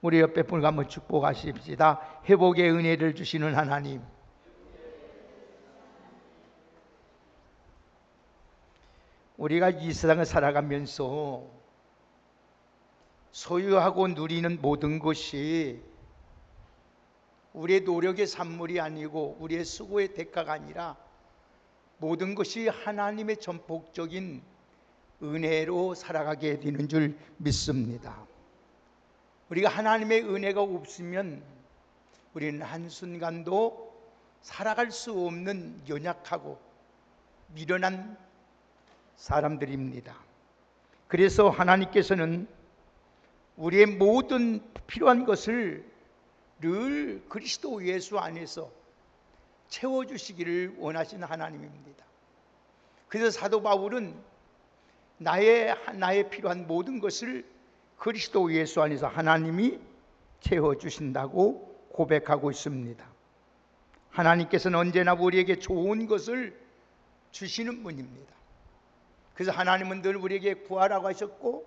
우리 옆에 분과 한번 축복하십시다. 회복의 은혜를 주시는 하나님, 우리가 이 세상을 살아가면서 소유하고 누리는 모든 것이 우리의 노력의 산물이 아니고 우리의 수고의 대가가 아니라 모든 것이 하나님의 전폭적인 은혜로 살아가게 되는 줄 믿습니다. 우리가 하나님의 은혜가 없으면 우리는 한순간도 살아갈 수 없는 연약하고 미련한 사람들입니다. 그래서 하나님께서는 우리의 모든 필요한 것을 늘 그리스도 예수 안에서 채워주시기를 원하시는 하나님입니다. 그래서 사도 바울은 나의 필요한 모든 것을 그리스도 예수 안에서 하나님이 채워주신다고 고백하고 있습니다. 하나님께서는 언제나 우리에게 좋은 것을 주시는 분입니다. 그래서 하나님은 늘 우리에게 구하라고 하셨고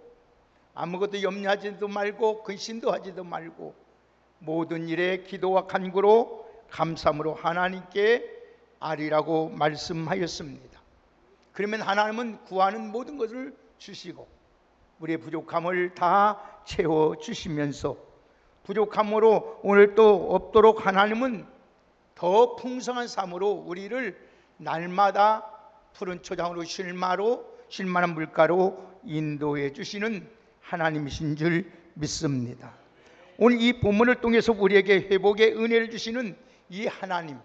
아무것도 염려하지도 말고 근심도 하지도 말고 모든 일에 기도와 간구로 감사함으로 하나님께 아뢰라고 말씀하였습니다. 그러면 하나님은 구하는 모든 것을 주시고 우리의 부족함을 다 채워주시면서 부족함으로 오늘 또 없도록 하나님은 더 풍성한 삶으로 우리를 날마다 푸른 초장으로 쉴만한 물가로 인도해 주시는 하나님이신 줄 믿습니다. 오늘 이 본문을 통해서 우리에게 회복의 은혜를 주시는 이 하나님,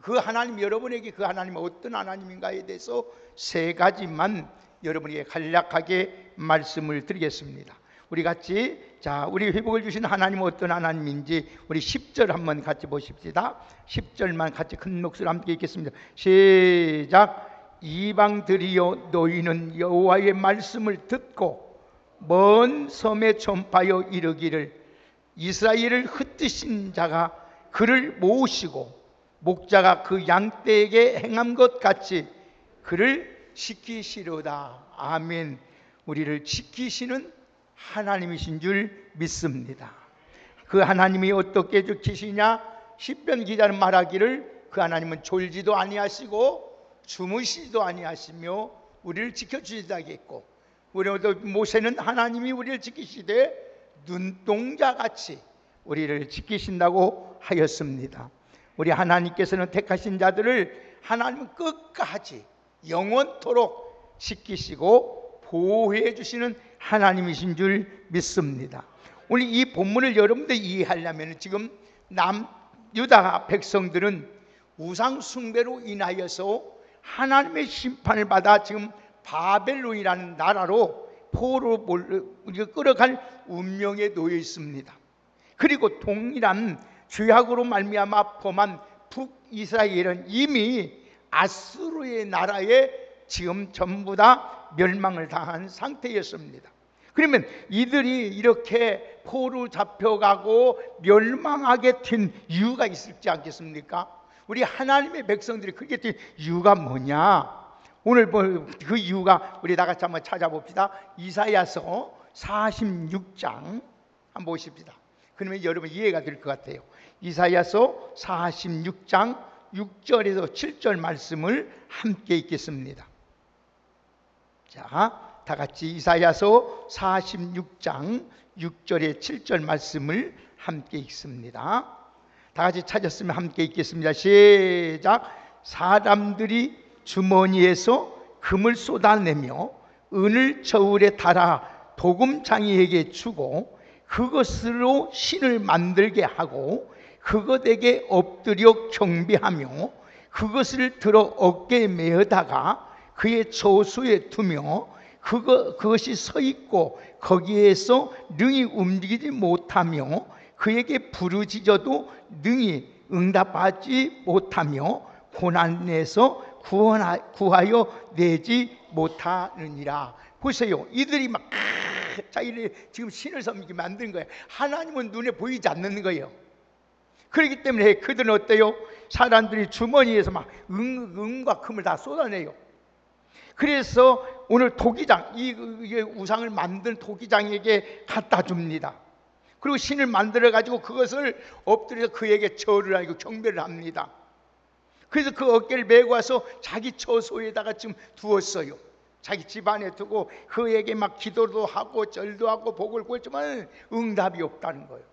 그 하나님, 여러분에게 그 하나님은 어떤 하나님인가에 대해서 세 가지만 여러분에게 간략하게 말씀을 드리겠습니다. 우리 같이 우리 회복을 주시는 하나님은 어떤 하나님인지 우리 10절 한번 같이 보십시다. 10절만 같이 큰 목소리로 함께 읽겠습니다. 시작. 이방들이여 너희는 여호와의 말씀을 듣고 먼 섬에 전파하여 이르기를 이스라엘을 흩으신 자가 그를 모으시고 목자가 그 양떼에게 행한 것 같이 그를 지키시로다. 아멘. 우리를 지키시는 하나님이신 줄 믿습니다. 그 하나님이 어떻게 지키시냐? 시편 기자는 말하기를 그 하나님은 졸지도 아니하시고 주무시지도 아니하시며 우리를 지켜주시다겠고, 우리 모세는 하나님이 우리를 지키시되 눈동자같이 우리를 지키신다고 하였습니다. 우리 하나님께서는 택하신 자들을 하나님은 끝까지 영원토록 지키시고 보호해 주시는 하나님이신 줄 믿습니다. 오늘 이 본문을 여러분들이 이해하려면 지금 남유다 백성들은 우상 숭배로 인하여서 하나님의 심판을 받아 지금 바벨론이라는 나라로 포로로 끌어갈 운명에 놓여 있습니다. 그리고 동일한 죄악으로 말미암아 범한 북이스라엘은 이미 아수르의 나라에 지금 전부 다 멸망을 당한 상태였습니다. 그러면 이들이 이렇게 포로 잡혀가고 멸망하게 된 이유가 있을지 않겠습니까? 우리 하나님의 백성들이 그렇게 된 이유가 뭐냐? 오늘 그 이유가 우리 다 같이 한번 찾아봅시다. 이사야서 46장 한번 보십시다. 그러면 여러분 이해가 될 것 같아요. 이사야서 46장 6절에서 7절 말씀을 함께 읽겠습니다. 자, 다 같이 이사야서 46장 6절에 7절 말씀을 함께 읽습니다. 다 같이 찾았으면 함께 읽겠습니다. 시작. 사람들이 주머니에서 금을 쏟아내며 은을 저울에 달아 도금장이에게 주고 그것으로 신을 만들게 하고 그것에게 엎드려 경배하며 그것을 들어 어깨에 메어다가 그의 저수에 두며 그것이 서 있고 거기에서 능히 움직이지 못하며 그에게 부르짖어도 능히 응답하지 못하며 고난에서 구하여 내지 못하느니라. 보세요. 이들이 막 자기를 지금 신을 섬기게 만든 거예요. 하나님은 눈에 보이지 않는 거예요. 그렇기 때문에 그들은 어때요? 사람들이 주머니에서 막 은과 금을 다 쏟아내요. 그래서 오늘 토기장, 이 우상을 만든 토기장에게 갖다 줍니다. 그리고 신을 만들어 가지고 그것을 엎드려서 그에게 절을 하고 경배를 합니다. 그래서 그 어깨를 메고 와서 자기 처소에다가 지금 두었어요. 자기 집안에 두고 그에게 막 기도도 하고 절도 하고 복을 구했지만 응답이 없다는 거예요.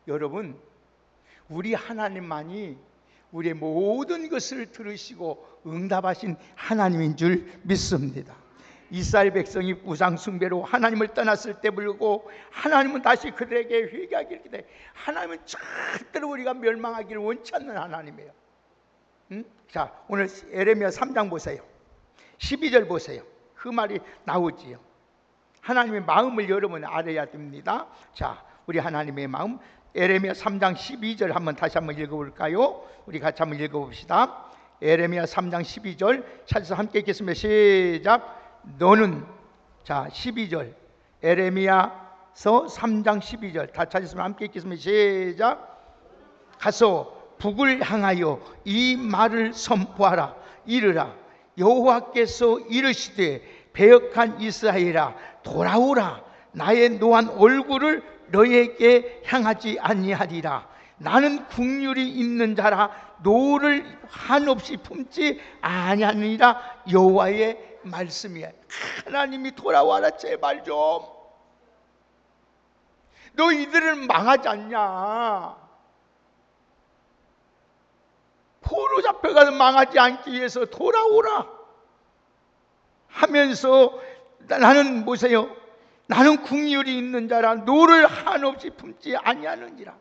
여러분, 우리 하나님만이 우리의 모든 것을 들으시고 응답하신 하나님인 줄 믿습니다. 이스라엘 백성이 우상 숭배로 하나님을 떠났을 때 불고 하나님은 다시 그들에게 회개하게 이르되 하나님은 절대로 우리가 멸망하기를 원치 않는 하나님이에요. 자, 오늘 에레미야 3장 보세요. 12절 보세요. 그 말이 나오지요. 하나님의 마음을 여러분 알아야 됩니다. 자, 우리 하나님의 마음, 에레미야 3장 12절 다시 한번 읽어볼까요? 우리 같이 한번 읽어봅시다. 에레미야 3장 12절 찾아서 함께 읽겠습니다. 시작. 너는, 자 12절 에레미야서 3장 12절 다 찾았으면 함께 읽겠습니다. 시작. 가서 북을 향하여 이 말을 선포하라. 이르라. 여호와께서 이르시되 배역한 이스라엘아 돌아오라. 나의 노한 얼굴을 너에게 향하지 아니하리라. 나는 국률이 있는 자라 노를 한없이 품지 아니하니라. 여호와의 말씀이야. 하나님이 돌아와라 제발 좀. 너희들은 망하지 않냐? 포로 잡혀가서 망하지 않기 위해서 돌아오라 하면서 나는 보세요. 나는 국률이 있는 자라 노를 한없이 품지 아니하느니라.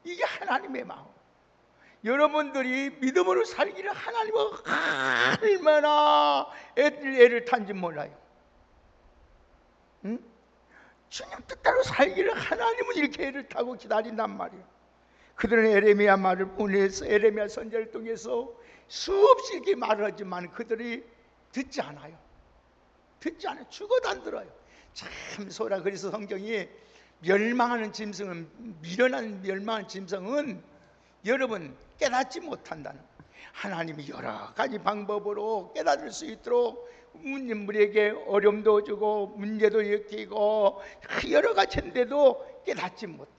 이게 하나님의 마음. 여러분들이 믿음으로 살기를 하나님은 얼마나 애를 탄지 몰라요. 응? 주님 뜻대로 살기를 하나님은 이렇게 애를 타고 기다린단 말이에요. 그들은 에레미야 말을 보내서 에레미야 선지자를 통해서 수없이 이렇게 말을 하지만 그들이 듣지 않아요. 듣지 않아요. 죽어도 안 들어요. 참 소라. 그래서 성경이 멸망하는 짐승은, 미련한 멸망하는 짐승은 여러분 깨닫지 못한다는, 하나님이 여러 가지 방법으로 깨닫을 수 있도록 우리에게 어려움도 주고 문제도 일으키고 여러 가지인데도 깨닫지 못해요.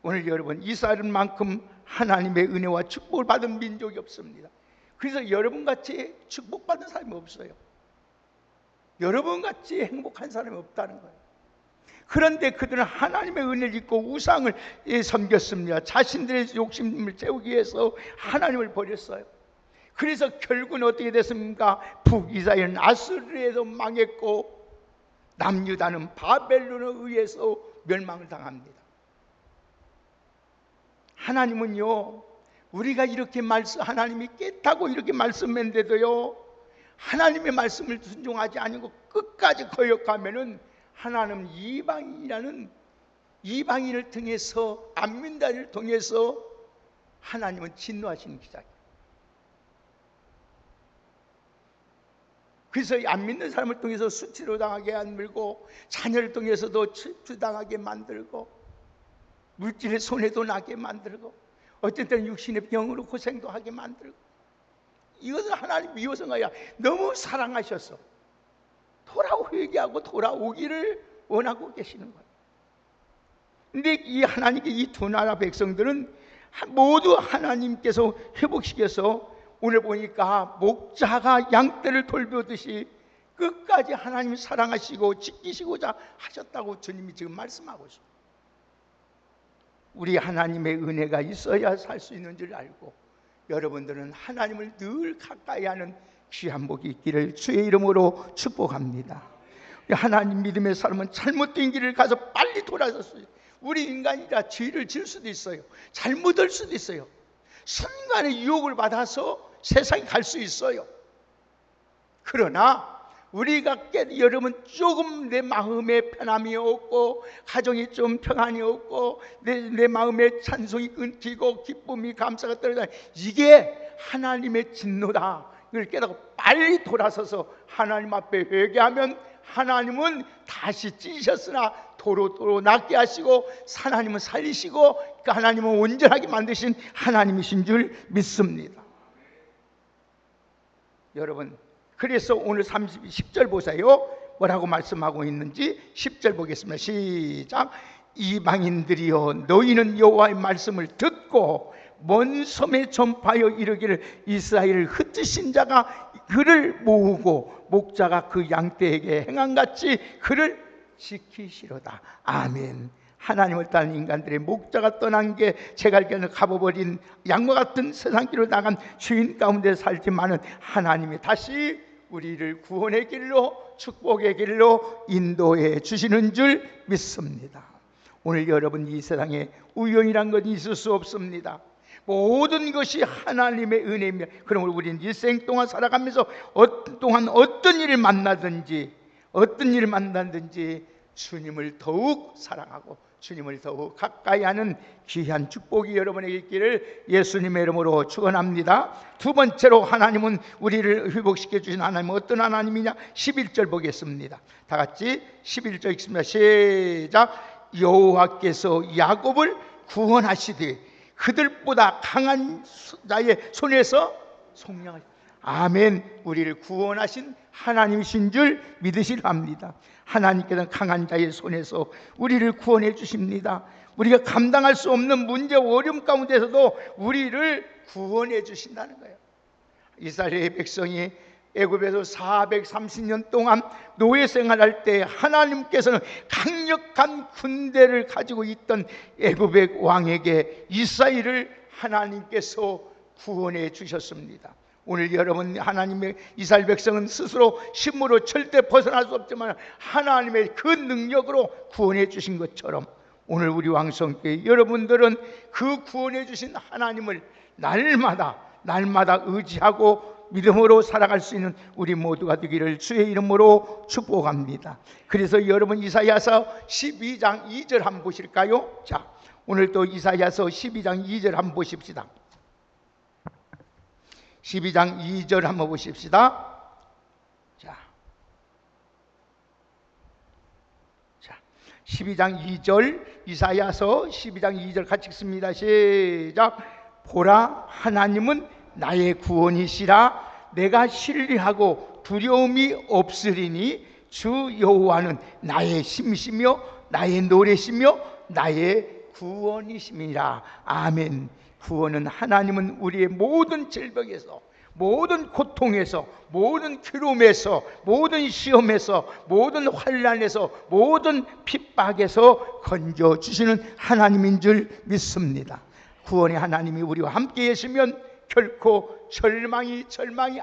오늘 여러분, 이스라엘만큼 하나님의 은혜와 축복을 받은 민족이 없습니다. 그래서 여러분같이 축복받은 사람이 없어요. 여러분같이 행복한 사람이 없다는 거예요. 그런데 그들은 하나님의 은혜를 잊고 우상을 섬겼습니다. 자신들의 욕심을 채우기 위해서 하나님을 버렸어요. 그래서 결국은 어떻게 됐습니까? 북이스라엘은 아수르에서 망했고 남유다는 바벨론에 의해서 멸망을 당합니다. 하나님은요, 우리가 이렇게 하나님이 깨닫고 이렇게 말씀했는데도요, 하나님의 말씀을 순종하지 않고 끝까지 거역하면은 하나님 이방인을 통해서, 안민자를 통해서 하나님은 진노하시는 기작이에요. 그래서 안 믿는 사람을 통해서 수치로 당하게 만들고, 자녀를 통해서도 수치당하게 만들고, 물질의 손해도 나게 만들고, 어떤 때는 육신의 병으로 고생도 하게 만들고. 이것은 하나님 미워서가 아니라 너무 사랑하셔서 회개하고 돌아오기를 원하고 계시는 거예요. 근데 이 하나님께 이 두 나라 백성들은 모두 하나님께서 회복시켜서, 오늘 보니까 목자가 양떼를 돌보듯이 끝까지 하나님을 사랑하시고 지키시고자 하셨다고 주님이 지금 말씀하고 있어요. 우리 하나님의 은혜가 있어야 살 수 있는 줄 알고, 여러분들은 하나님을 늘 가까이 하는 귀한 복이 있기를 주의 이름으로 축복합니다. 하나님 믿음의 사람은 잘못된 길을 가서 빨리 돌아섰어요. 우리 인간이라 죄를 지을 수도 있어요. 잘못할 수도 있어요. 순간에 유혹을 받아서 세상에 갈 수 있어요. 그러나 우리가 여러분 조금 내 마음에 편함이 없고, 가정이 좀 평안이 없고, 내 마음에 찬송이 끊기고 기쁨이 감사가 떨어져, 이게 하나님의 진노다. 이걸 깨닫고 빨리 돌아서서 하나님 앞에 회개하면 하나님은 다시 찢으셨으나 도로 낫게 하시고, 하나님은 살리시고, 그러니까 하나님은 온전하게 만드신 하나님이신 줄 믿습니다. 여러분, 그래서 오늘 10절 보세요. 뭐라고 말씀하고 있는지 10절 보겠습니다. 시작. 이방인들이여 너희는 여호와의 말씀을 듣고 먼 섬에 전파하여 이르기를 이스라엘을 흩으신 자가 그를 모으고 목자가 그 양떼에게 행한같이 그를 지키시로다. 아멘. 하나님을 따르는 인간들의 목자가 떠난 게 제갈견을 가버버린 양과 같은 세상길로 나간 주인 가운데 살지만은 하나님이 다시 우리를 구원의 길로 축복의 길로 인도해 주시는 줄 믿습니다. 오늘 여러분, 이 세상에 우연이란 건 있을 수 없습니다. 모든 것이 하나님의 은혜입니다. 그러므로 우리는 일생 동안 살아가면서 어떤 일을 만나든지 주님을 더욱 사랑하고 주님을 더욱 가까이 하는 귀한 축복이 여러분에게 있기를 예수님의 이름으로 축원합니다. 두 번째로 하나님은 우리를 회복시켜 주신 하나님은 어떤 하나님이냐? 11절 보겠습니다. 다 같이 11절 읽습니다. 시작. 여호와께서 야곱을 구원하시되 그들보다 강한 자의 손에서 속량하시다. 아멘. 우리를 구원하신 하나님이신 줄 믿으시라 합니다. 하나님께서는 강한 자의 손에서 우리를 구원해 주십니다. 우리가 감당할 수 없는 문제, 어려움 가운데서도 우리를 구원해 주신다는 거예요. 이스라엘 백성이 애굽에서 430년 동안 노예 생활할 때 하나님께서는 강력한 군대를 가지고 있던 애굽의 왕에게 이스라엘을 하나님께서 구원해 주셨습니다. 오늘 여러분, 하나님의 이스라엘 백성은 스스로 힘으로 절대 벗어날 수 없지만 하나님의 그 능력으로 구원해 주신 것처럼 오늘 우리 왕성교회 여러분들은 그 구원해 주신 하나님을 날마다 의지하고 믿음으로 살아갈 수 있는 우리 모두가 되기를 주의 이름으로 축복합니다. 그래서 여러분, 이사야서 12장 2절 한번 보실까요? 자, 오늘 또 이사야서 12장 2절 한번 보십시다. 12장 2절 한번 보십시다. 자, 12장 2절, 이사야서 12장 2절 같이 읽습니다. 시작. 보라, 하나님은 나의 구원이시라. 내가 신뢰하고 두려움이 없으리니 주 여호와는 나의 힘이시며 나의 노래시며 나의 구원이심이라. 아멘. 구원은, 하나님은 우리의 모든 질병에서, 모든 고통에서, 모든 괴로움에서, 모든 시험에서, 모든 환난에서, 모든 핍박에서 건져주시는 하나님인 줄 믿습니다. 구원의 하나님이 우리와 함께 계시면 결코 절망이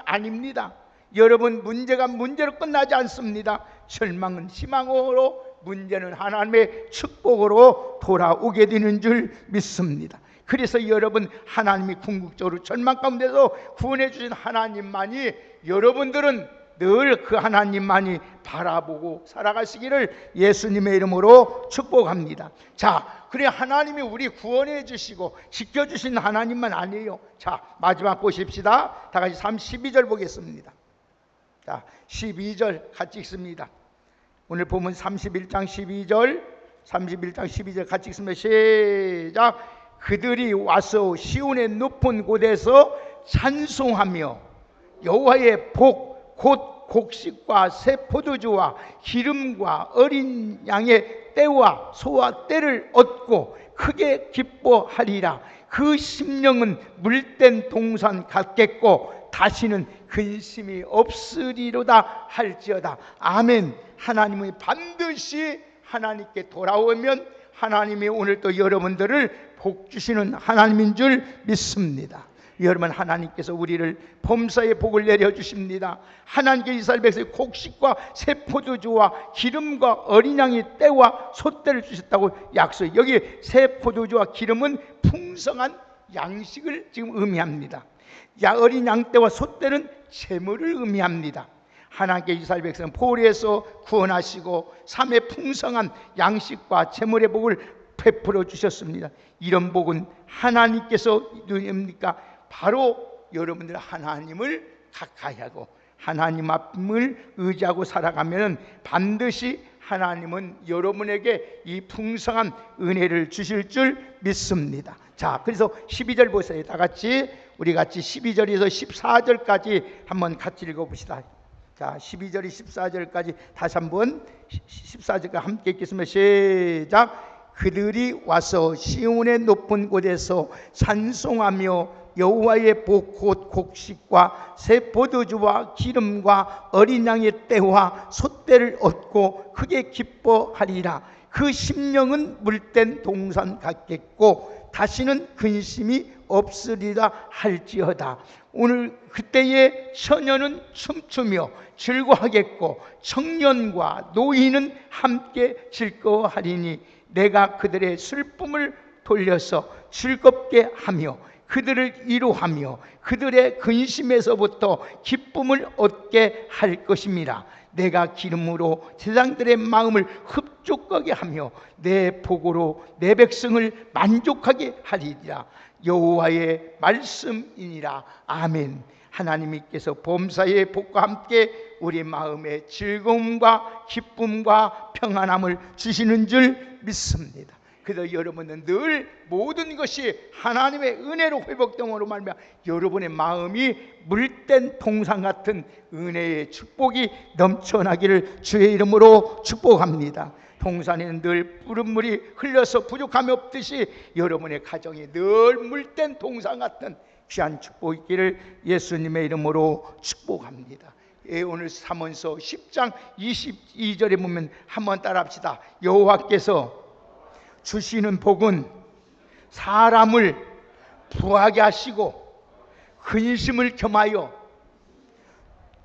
아닙니다. 여러분, 문제가 문제로 끝나지 않습니다. 절망은 희망으로, 문제는 하나님의 축복으로 돌아오게 되는 줄 믿습니다. 그래서 여러분, 하나님이 궁극적으로 절망 가운데서 구원해 주신 하나님만이, 여러분들은 늘 그 하나님만이 바라보고 살아가시기를 예수님의 이름으로 축복합니다. 자, 그래, 하나님이 우리 구원해 주시고 지켜주신 하나님만 아니에요. 자, 마지막 보십시다. 다 같이 32절 보겠습니다. 자, 12절 같이 읽습니다. 오늘 보면 31장 12절 같이 읽습니다. 시작. 그들이 와서 시온의 높은 곳에서 찬송하며 여호와의 복, 곧 곡식과 새 포도주와 기름과 어린 양의 떼와 소와 떼를 얻고 크게 기뻐하리라. 그 심령은 물된 동산 같겠고 다시는 근심이 없으리로다 할지어다. 아멘. 하나님이 반드시 하나님께 돌아오면 하나님이 오늘 또 여러분들을 복 주시는 하나님인 줄 믿습니다. 여러분, 하나님께서 우리를 범사의 복을 내려주십니다. 하나님께 이스라엘 백성의 곡식과 새 포도주와 기름과 어린 양의 떼와 소떼를 주셨다고 약속. 여기 새 포도주와 기름은 풍성한 양식을 지금 의미합니다. 어린 양떼와 소떼는 재물을 의미합니다. 하나님께 이스라엘 백성은 포로에서 구원하시고 삶의 풍성한 양식과 재물의 복을 베풀어 주셨습니다. 이런 복은 하나님께서 누굽니까? 바로 여러분들 하나님을 가까이 하고 하나님을 의지하고 살아가면 반드시 하나님은 여러분에게 이 풍성한 은혜를 주실 줄 믿습니다. 자, 그래서 12절 보세요. 다 같이, 우리 같이 12절에서 14절까지 한번 같이 읽어봅시다. 자, 12절 14절까지 다시 한번 14절까지 함께 읽겠습니다. 시작. 그들이 와서 시온의 높은 곳에서 찬송하며 여호와의 복 곧 곡식과 새 포도주와 기름과 어린 양의 떼와 솥대를 얻고 크게 기뻐하리라. 그 심령은 물된 동산 같겠고 다시는 근심이 없으리라 할지어다. 오늘 그때의 처녀는 춤추며 즐거워하겠고 청년과 노인은 함께 즐거워하리니 내가 그들의 슬픔을 돌려서 즐겁게 하며 그들을 위로하며 그들의 근심에서부터 기쁨을 얻게 할 것임이라. 내가 기름으로 세상들의 마음을 흡족하게 하며 내 복으로 내 백성을 만족하게 하리라. 여호와의 말씀이니라. 아멘. 하나님께서 범사의 복과 함께 우리 마음에 즐거움과 기쁨과 평안함을 주시는 줄 믿습니다. 그래서 여러분은 늘 모든 것이 하나님의 은혜로 회복됨으로 말미암아 여러분의 마음이 물된 동산 같은 은혜의 축복이 넘쳐나기를 주의 이름으로 축복합니다. 동산에는 늘 푸른 물이 흘려서 부족함이 없듯이 여러분의 가정이 늘 물된 동산 같은 귀한 축복이 있기를 예수님의 이름으로 축복합니다. 오늘 사문서 10장 22절에 보면 한번 따라합시다. 여호와께서 주시는 복은 사람을 부하게 하시고 근심을 겸하여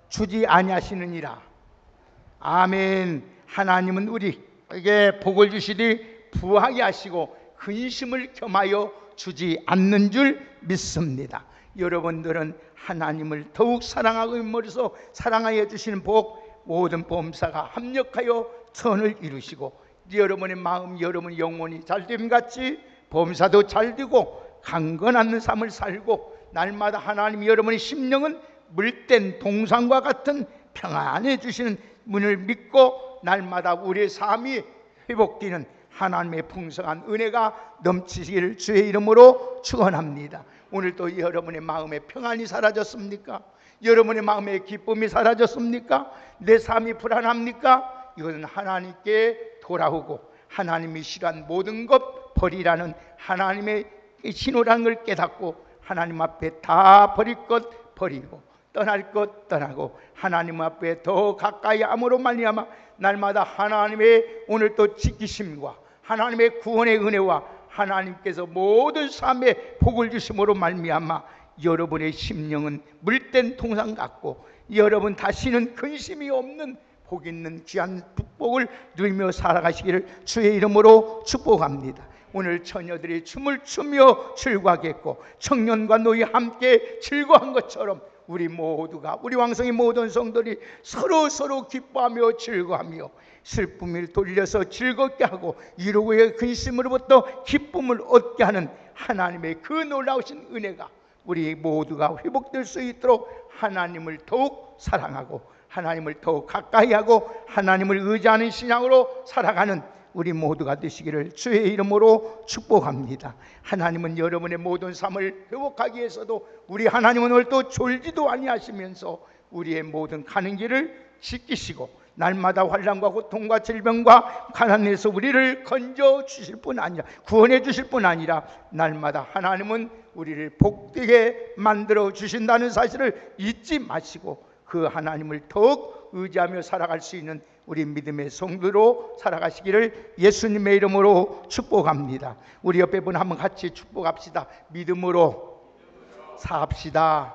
주지 아니하시느니라. 아멘. 하나님은 우리에게 복을 주시니 부하게 하시고 근심을 겸하여 주지 않는 줄 믿습니다. 여러분들은 하나님을 더욱 사랑하고 있으므로써 사랑하여 주시는 복 모든 범사가 합력하여 선을 이루시고 여러분의 마음, 여러분의 영혼이 잘됨 같이 범사도 잘되고 강건한 삶을 살고 날마다 하나님 여러분의 심령은 물된 동산과 같은 평안해 주시는 분을 믿고 날마다 우리의 삶이 회복되는 하나님의 풍성한 은혜가 넘치시기를 주의 이름으로 축원합니다. 오늘도 여러분의 마음에 평안이 사라졌습니까? 여러분의 마음에 기쁨이 사라졌습니까? 내 삶이 불안합니까? 이것은 하나님께 돌아오고 하나님이 싫어한 모든 것 버리라는 하나님의 신호라는 걸 깨닫고 하나님 앞에 다 버릴 것 버리고 떠날 것 떠나고 하나님 앞에 더 가까이 함으로 말미암아 날마다 하나님의 오늘 또 지키심과 하나님의 구원의 은혜와 하나님께서 모든 삶에 복을 주심으로 말미암아 여러분의 심령은 물된 동산 같고 여러분 다시는 근심이 없는 복 있는 귀한 복을 누리며 살아가시기를 주의 이름으로 축복합니다. 오늘 처녀들이 춤을 추며 즐거워하겠고 청년과 노인 함께 즐거워한 것처럼 우리 모두가 우리 왕성의 모든 성도들이 서로 기뻐하며 즐거워하며 슬픔을 돌려서 즐겁게 하고 이루고의 근심으로부터 기쁨을 얻게 하는 하나님의 그 놀라우신 은혜가 우리 모두가 회복될 수 있도록 하나님을 더욱 사랑하고 하나님을 더욱 가까이 하고 하나님을 의지하는 신앙으로 살아가는 우리 모두가 되시기를 주의 이름으로 축복합니다. 하나님은 여러분의 모든 삶을 회복하기 위해서도 우리 하나님은 오늘 또 졸지도 아니하시면서 우리의 모든 가는 길을 지키시고 날마다 환난과 고통과 질병과 가난에서 우리를 건져 주실 뿐 아니라 구원해 주실 뿐 아니라 날마다 하나님은 우리를 복되게 만들어 주신다는 사실을 잊지 마시고 그 하나님을 더욱 의지하며 살아갈 수 있는 우리 믿음의 성도로 살아가시기를 예수님의 이름으로 축복합니다. 우리 옆에 분 한번 같이 축복합시다. 믿음으로 사합시다.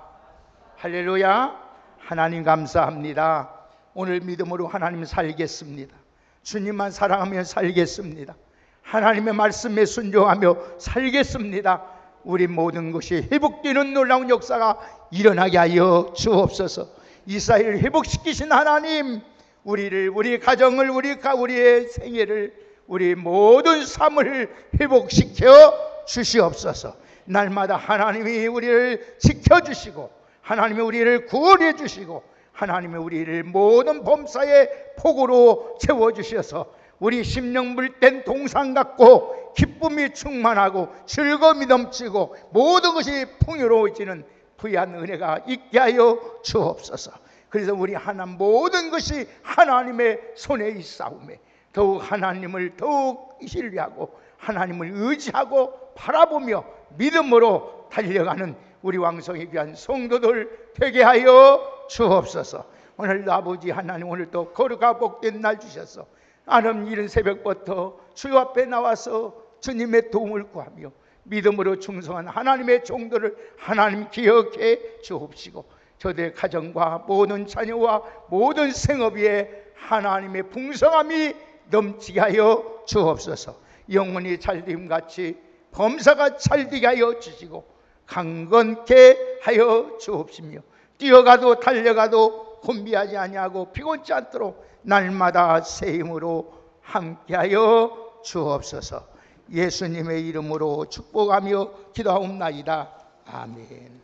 할렐루야. 하나님 감사합니다. 오늘 믿음으로 하나님 살겠습니다. 주님만 사랑하며 살겠습니다. 하나님의 말씀에 순종하며 살겠습니다. 우리 모든 것이 회복되는 놀라운 역사가 일어나게 하여 주옵소서. 이스라엘을 회복시키신 하나님, 우리를, 우리 가정을, 우리의 생애를, 우리 모든 삶을 회복시켜 주시옵소서. 날마다 하나님이 우리를 지켜주시고 하나님이 우리를 구원해 주시고 하나님이 우리를 모든 범사의 복으로 채워주셔서 우리 심령 물된 동산 같고 기쁨이 충만하고 즐거움이 넘치고 모든 것이 풍요로워지는 부유한 은혜가 있게 하여 주옵소서. 그래서 우리 모든 것이 하나님의 손에 있사오매 더욱 하나님을 더욱 신뢰하고 하나님을 의지하고 바라보며 믿음으로 달려가는 우리 왕성의 귀한 성도들 되게 하여 주옵소서. 오늘도 아버지 하나님, 오늘도 거룩하고 복된 날 주셔서 아름 이른 새벽부터 주 앞에 나와서 주님의 도움을 구하며 믿음으로 충성한 하나님의 종들을 하나님 기억해 주옵시고 저들의 가정과 모든 자녀와 모든 생업 위에 하나님의 풍성함이 넘치게 하여 주옵소서. 영혼이 잘됨같이 범사가 잘되게 하여 주시고 강건케 하여 주옵시며 뛰어가도 달려가도 혼미하지 아니하고 피곤치 않도록 날마다 새 힘으로 함께하여 주옵소서. 예수님의 이름으로 축복하며 기도하옵나이다. 아멘.